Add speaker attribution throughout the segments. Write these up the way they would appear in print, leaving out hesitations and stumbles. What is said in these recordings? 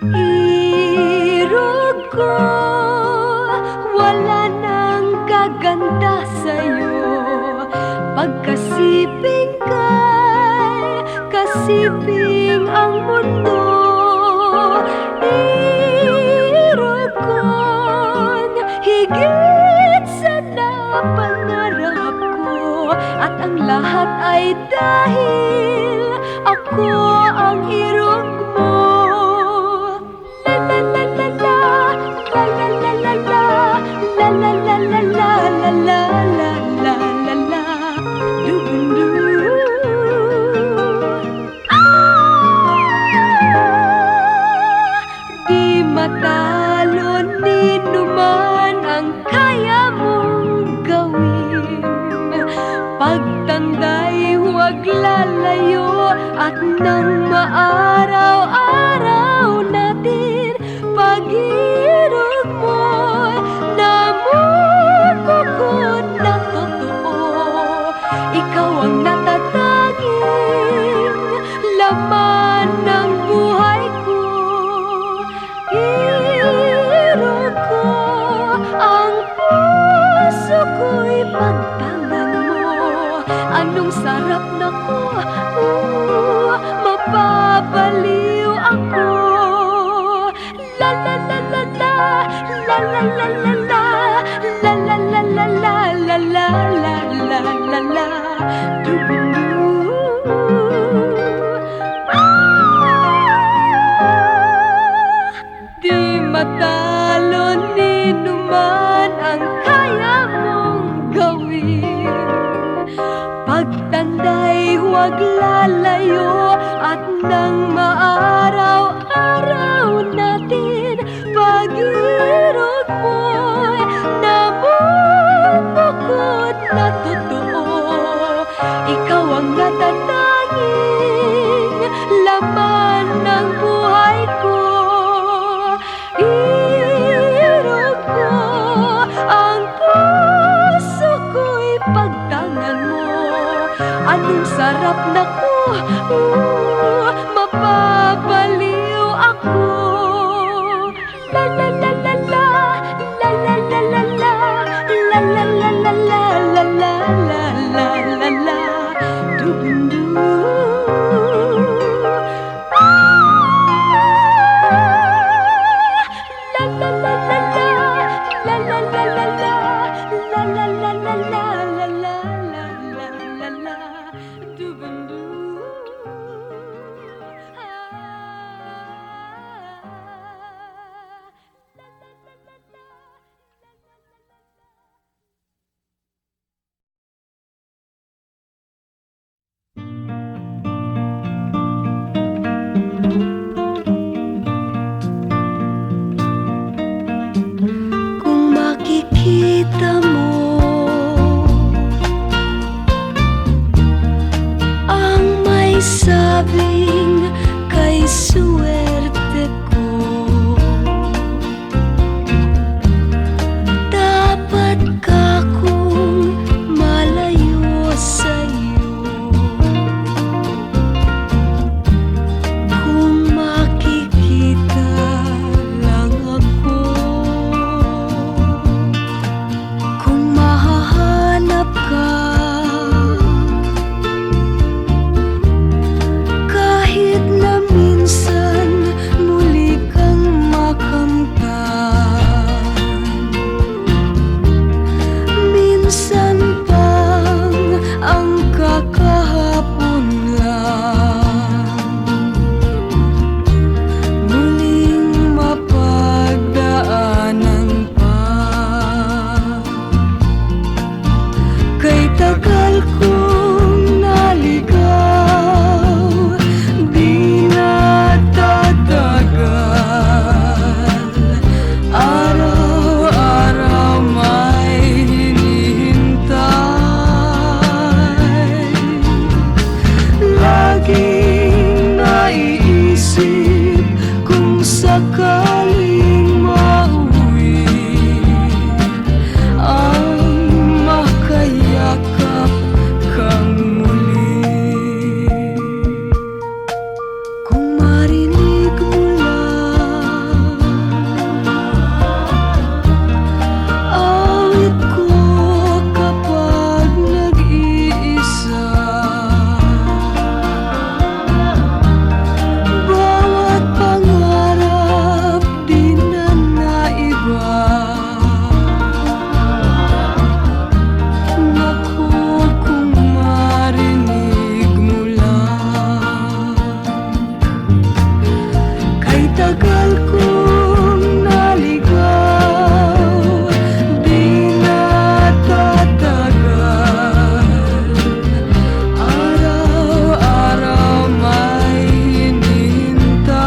Speaker 1: Irog ko, wala nang kaganda sa'yo. Pagkasiping kay kasiping ang mundo. Irog ko, higit sa napangarap ko. At ang lahat ay dahil ako ang irog mo. La la la la la, la la la la la, la la la la la, la la la la la, du-du-du. Di matalo ni numan ang kaya mong gawin. Pagtanday huwag lalayo at nang maaraw-araw natin. Pag-irog mo'y namumukod na totoo. Ikaw ang natatanging laman ng buhay ko. Irog ko, ang puso ko'y pagtangan mo. Anong sarap na ko, mapapaliw ako. La la la la la, la la la la la, la la la la la, la la la la la la, du-du-du. Di matalo ni numan ang kaya mong gawin. Pagtanday huwag lalayo at nang maaraw-araw natin. Pag-irog mo'y namumukod na totoo. Ikaw ang natatanging laman ng buhay ko. Irog ko, ang puso ko'y pagtangan mo. Anong sarap na ko, mapapaliw ako. La la la la la, la la la la la, la la la la la, la la la la la la, du-du-du. La la la la la, la la la la la, la la la la la, la la la la la la, du-du-du. tagal kong naligaw, di natatagal. Araw-araw may hinihintay.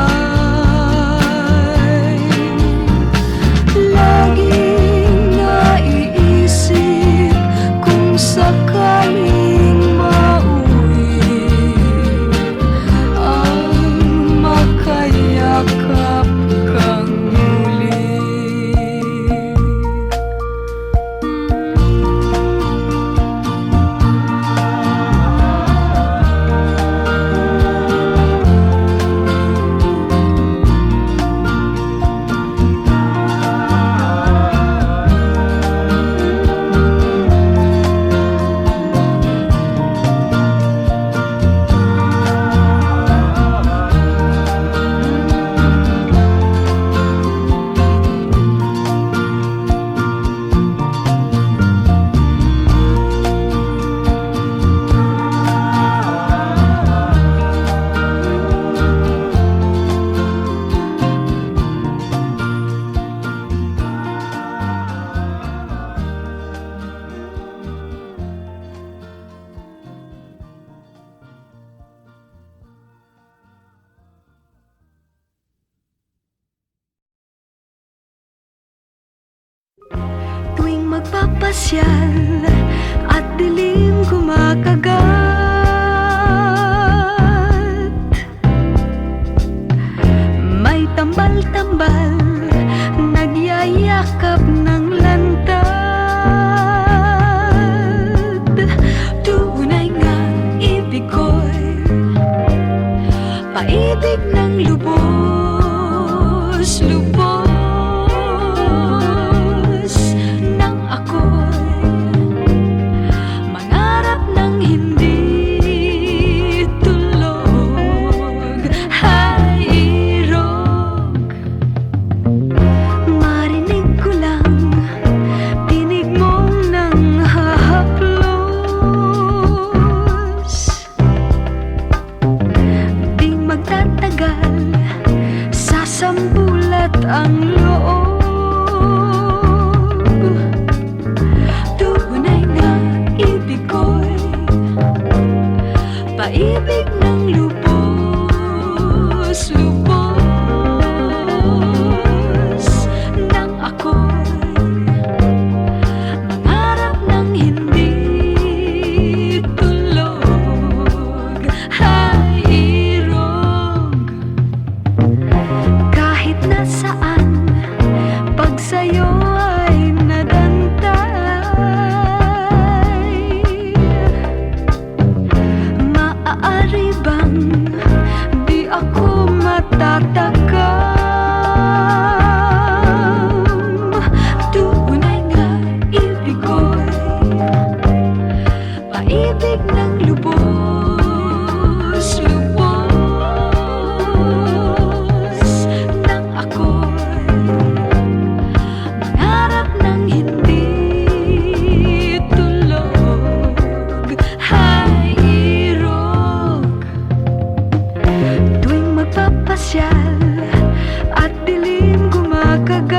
Speaker 1: Laging naiisip kung sakaling mauwi ang makayakap kang muli. Tuwing magpapasyal at dilim kumakagat, may tambal-tambal, nagyayakap ng lantad. Tunay nga ibig ko'y paibig ng lubos-lubos. Mangarap ng hindi tulog, hairog. Marinig ko lang tinig mong nanghahaplos. Di magtatagal, sasambulat ang loob. Tunay nga ibig ko'y paibig ng lubos-lubos. Nang ako'y mangarap ng hindi tulog, hairog. Kahit nasaan, pag sa'yo ay nadantay, maaari bang di ako matatakam? Tunay nga ibig ko'y paibig ng lubos-lubos. Nang ako'y mangarap ng hindi tulog, hairog. Tuwing magpapasyal at dilim kumakagat,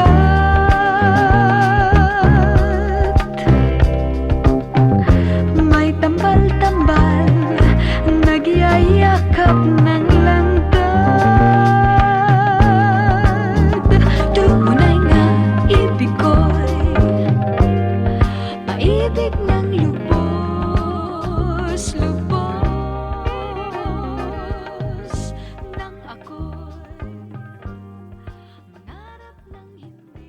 Speaker 1: may tambal-tambal, nagyayakap ng lantad. Tunay nga ibig ko'y paibig ng lubos-lubos. Nang ako'y mangarap ng hindi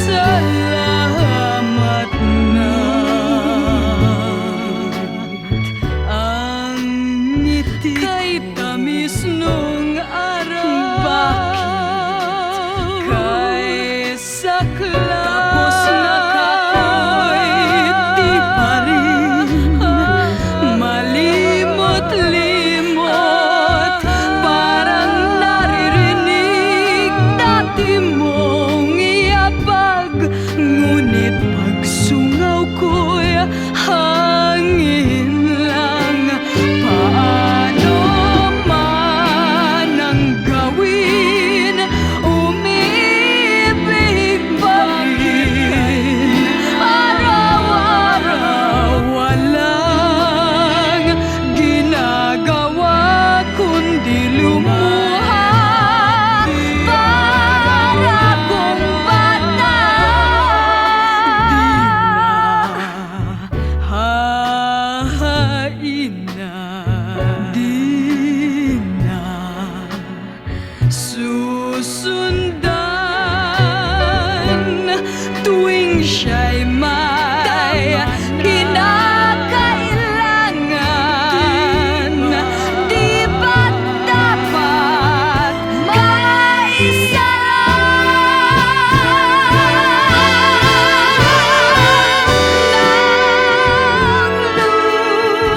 Speaker 1: Salamat na ang ngiti kay tamis nung araw. Bakit kay sakla tapos nakakoy di pa rin malimot-limot, parang naririnig dati mong iyabag, ngunit pagsungaw ko'y hangin lang. Paano man ang gawin, umibig pa rin. Araw-araw walang ginagawa kundi lumuha para kung bata. Di na susundan tuwing siya'y may kinakailangan. Di ba't dapat kaisa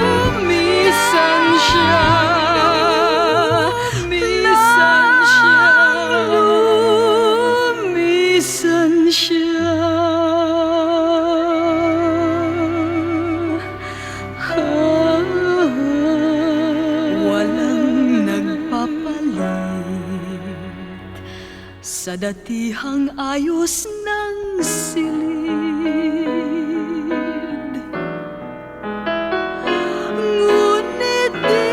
Speaker 1: lumisan siya, lumisan siya. Walang nagpapalit sa datihang ayos ng silid, ngunit di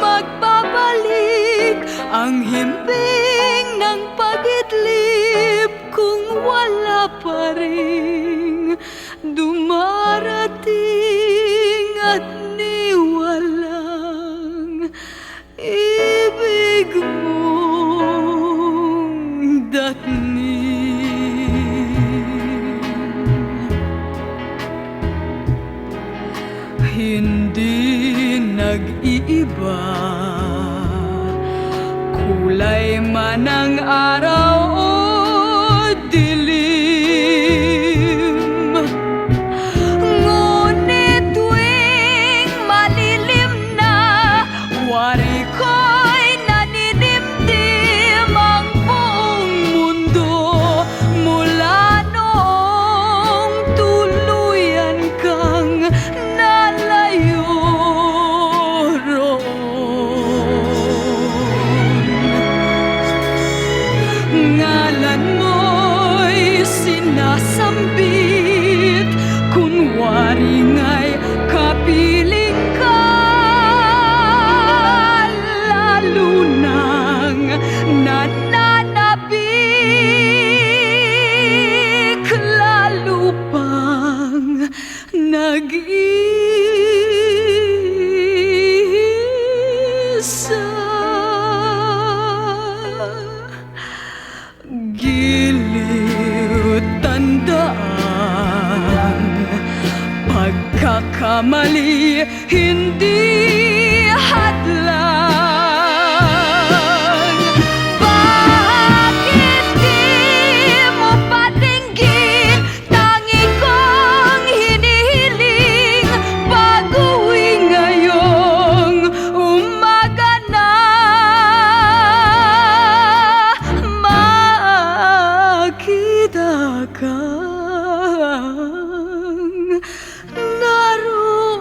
Speaker 1: magbabalik ang himbing ng pag-idlip kung wala pa ring dumarating at ni walang ibig mong datnin. Hindi nag-iiba, kulay man ang araw o dilim, ngunit tuwing malilim na, wari ko'y naninimdim ang buong mundo mula noong tuluyan kang nalayo roon. Ngalan mo'y sinasambit, kunwari nga'y kapiling ka, lalo nang nananabik, lalo pang nag-iisa. Giliw tandaan, pagkakamali hindi hadlang. Bakit di mo patinggin tangi kong hinihiling, pag-uwi ngayong umaga na, makita kang naroon.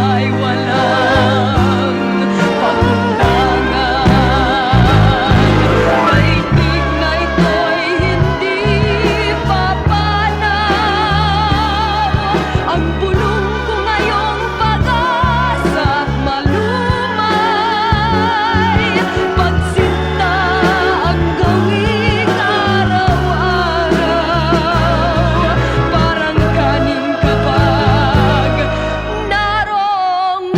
Speaker 1: ay walang pagundangan. Daigdig na ito'y hindi papanaw. Ang bulong ko ngayong pag-asa't malumay. Pagsinta ang gawing araw-araw. Parang kanin kapag narong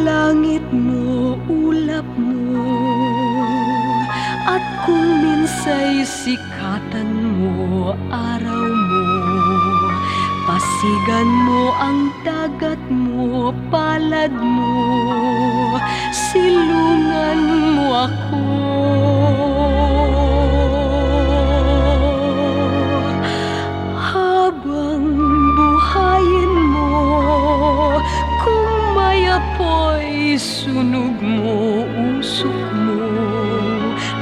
Speaker 1: langit mo, ulap mo, at kung minsa'y sikatan mo, araw mo, pasigan mo ang dagat mo, palad mo, silungan mo ako. Habang buhayin mo, kung may apoy, sunog mo, usok mo,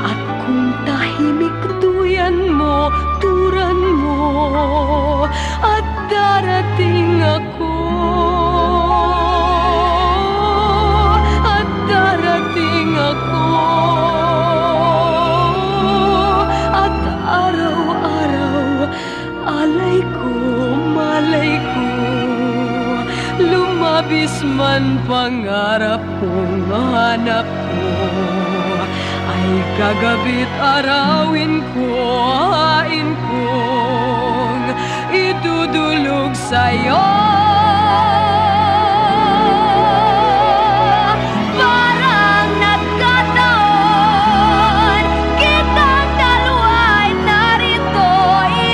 Speaker 1: at kung tahimik, duyan mo, turan mo, at darating ako. At darating ako. At araw-araw, alay ko, malay ko, lumabis man pangarap kong hanap ko, ay gagabit arawin ko, hain kong idudulog sa'yo. Parang nagkataon, kitang dalawa'y narito,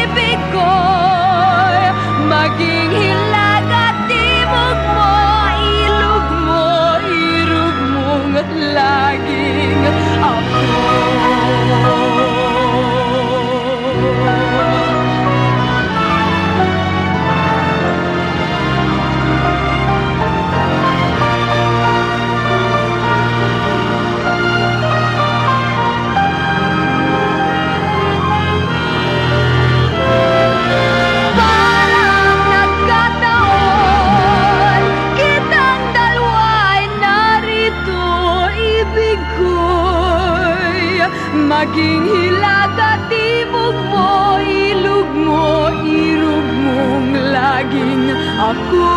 Speaker 1: ibig ko'y maging hilag at timog mo, ilog mo, irog mong laging ako. Maging hilag at timog mo, ilog mo, irog mong laging ako.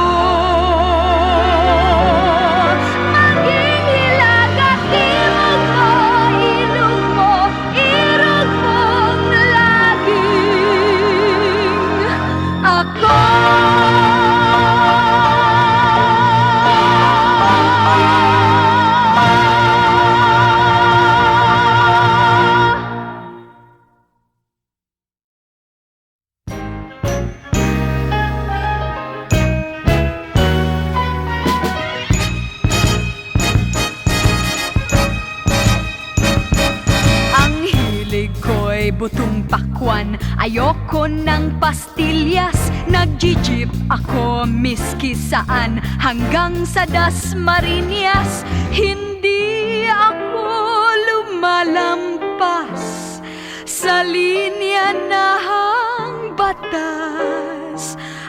Speaker 1: Maging hilag at timog mo, ilog mo, irog mong laging ako. Butong pakwan, ayoko ng pastillas. Nag-jeep ako miski saan, hanggang sa Dasmariñas. Hindi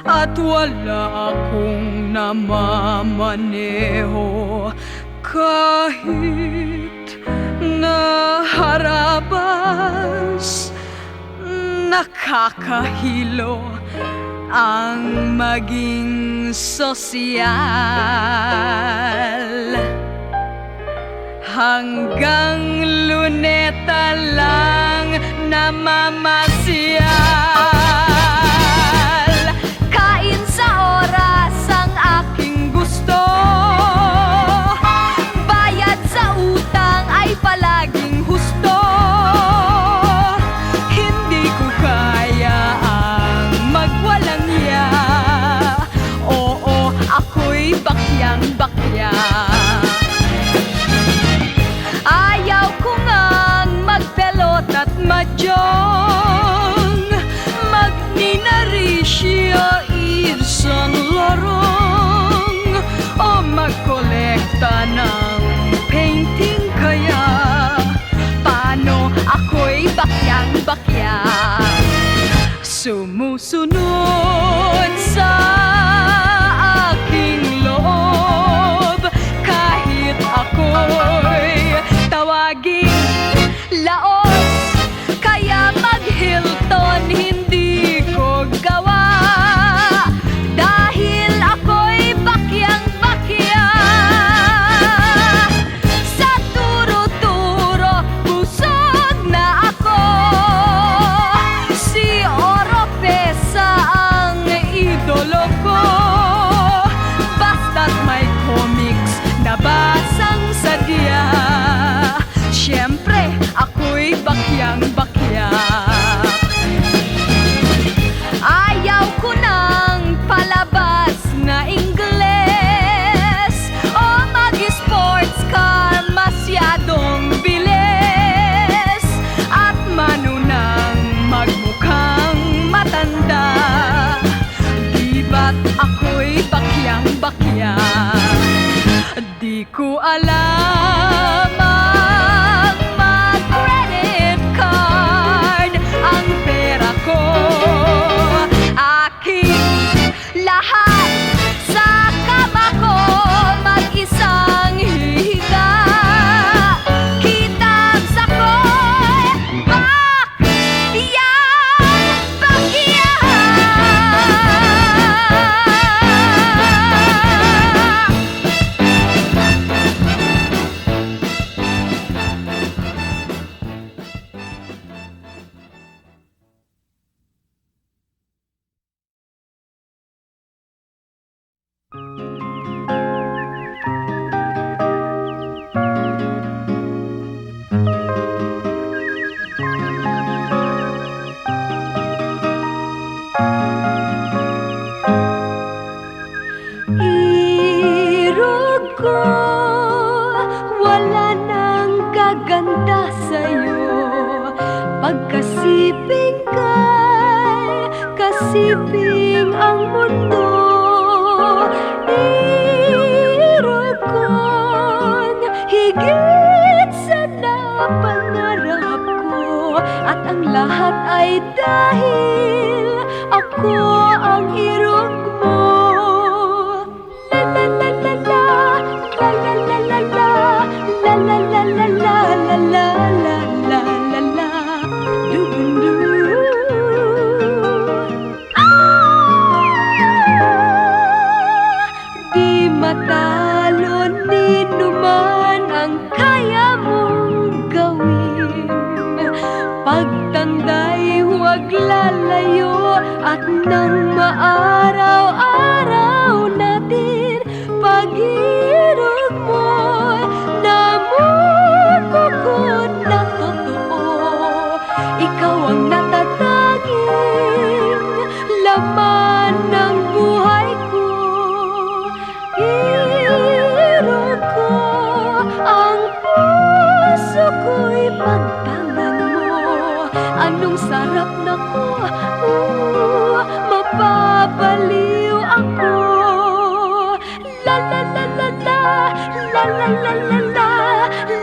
Speaker 1: at wala akong namamaneho. Kahit na harabas, nakakahilo ang maging sosyal. Hanggang Luneta lang namamasyal. Kain sa oras ang aking gusto, bayad sa utang ay palaging husto. Hindi ko kaya ang magwalang ya. Oo, ako'y bakyang-bakya. Ayaw ko ngang magpelot at madyong, magninarishyo Yves Saint Laurent, o magkolekta ng painting. Kaya paano ako'y bakyang-bakya, sumusunod sa aking loob, kahit ako'y tawaging laos. Kaya mag-Hilton hindi ko gawa, dahil ako'y bakyang-bakya. Sa turo-turo busog na ako, si Oropesa ang idolo ko. Basta't may comics na basang sadya, siyempre ako'y bakyang-bakya. Ayaw ko ng palabas na Ingles o mag-sports car masyadong bilis, at manunang magmukhang matanda. Di ba't ako'y bakyang-bakya? Di ko alam ang mag-credit card. Ang pera ko aking lahat, sa kama ko mag-isang hihiga. Kitang sako'y bakyang-bakya. Irog ko, wala nang kaganda sa'yo. Pagkasiping kay kasiping ang mundo. Irog ko'y higit sa napangarap ko, at ang lahat ay dahil ako ang irog mo. La la la la la, la la la la la, la la la la la, la la la la la la, du-du-du. Di matalo ni numan ang kaya mong gawin. Pagtanday huwag lalayo, at nang maaraw-araw natin, pag-irog mo'y namumukod na totoo. Ikaw ang natatanging laman ng buhay ko. Irog ko, ang puso ko'y pagtangan mo. Anong sarap na ko, mapapaliw ako. La la la la la, la la la la la,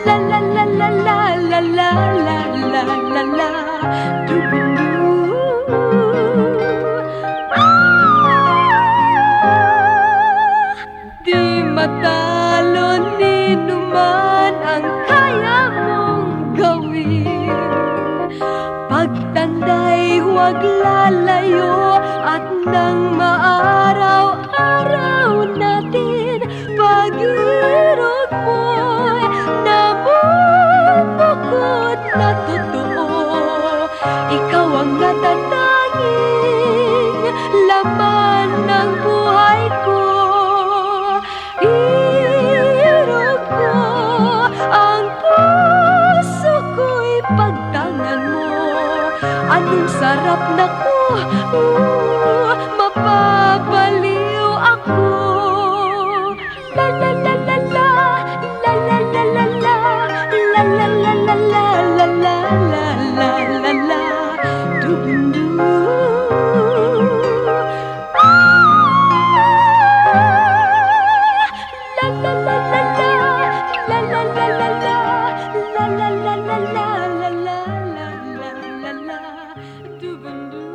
Speaker 1: la la la la la, la la la la la la, du-du-du. matalo nino man ang kaya mong gawin. Pagtanday huwag lalayo at nang maaraw-araw natin pag-irog mo'y namumukod na totoo. Ikaw ang natatanging laman ng buhay ko. Irog ko ang puso ko'y pagtangan mo. Anong sarap naku, mapapaliw ako. La la la la la, la la la la la, la la la la la, la la la la la la, du-du-du. La la la la la, la la la la la, la la la la la, la la la la la, du-du-du.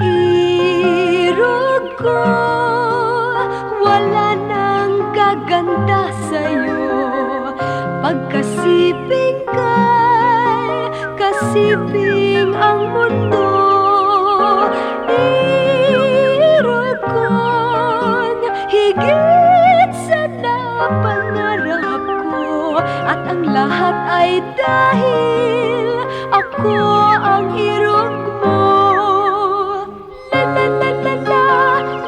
Speaker 1: Irog ko, wala nang gaganda sa'yo. Pagkasiping kay kasiping ang mundo. Irog ko'n higit sa napangarap ko. At ang lahat ay dahil ako ang irog mo. La la la la la,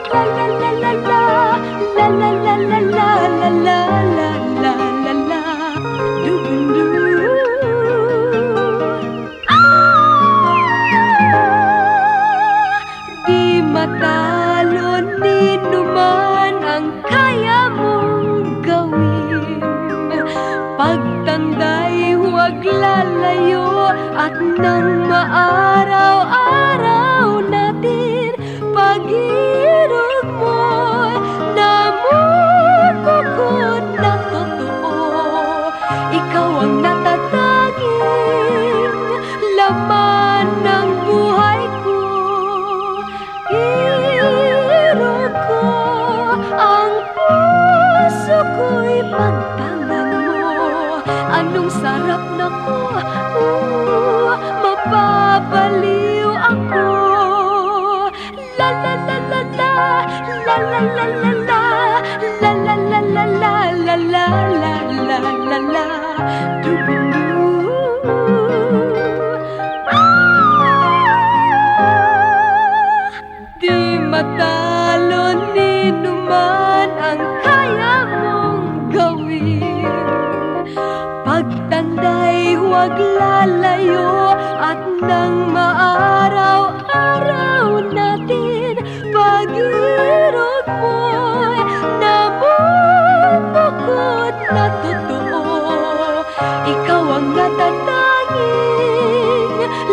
Speaker 1: la la la la la, la la la la la, la la la la la la, du-du-du. Di matalo nino man ang kaya mong gawin. Pagtanday huwag lalayo at nang maaraw-araw natin pag-irog mo'y namumukod na totoo. Ikaw ang natatanging laman ng buhay ko. Irog ko ang puso ko'y pagtangan mo. Anong sarap naku, mapapaliw ako. La la la la la, la la la la la, la la la la la, la la la la la la, du-du-du. Di matalo nino man ang kaya mong gawin. Pagtanday huwag lalayo at nang maaraw-araw natin pag-irog mo'y namumukod na totoo. Ikaw ang natatanging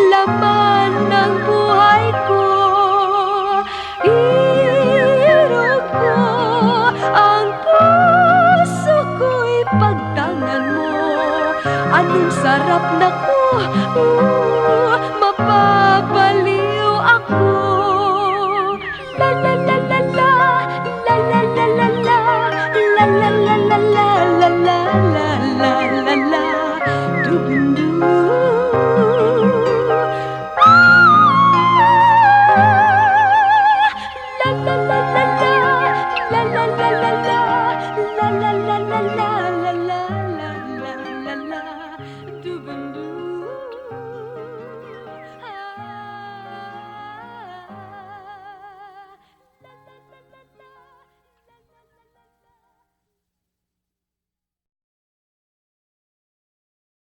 Speaker 1: laman ng buhay ko. Irog ko ang puso ko'y pagtangan mo. Anong sarap naku, mapapaliw ako.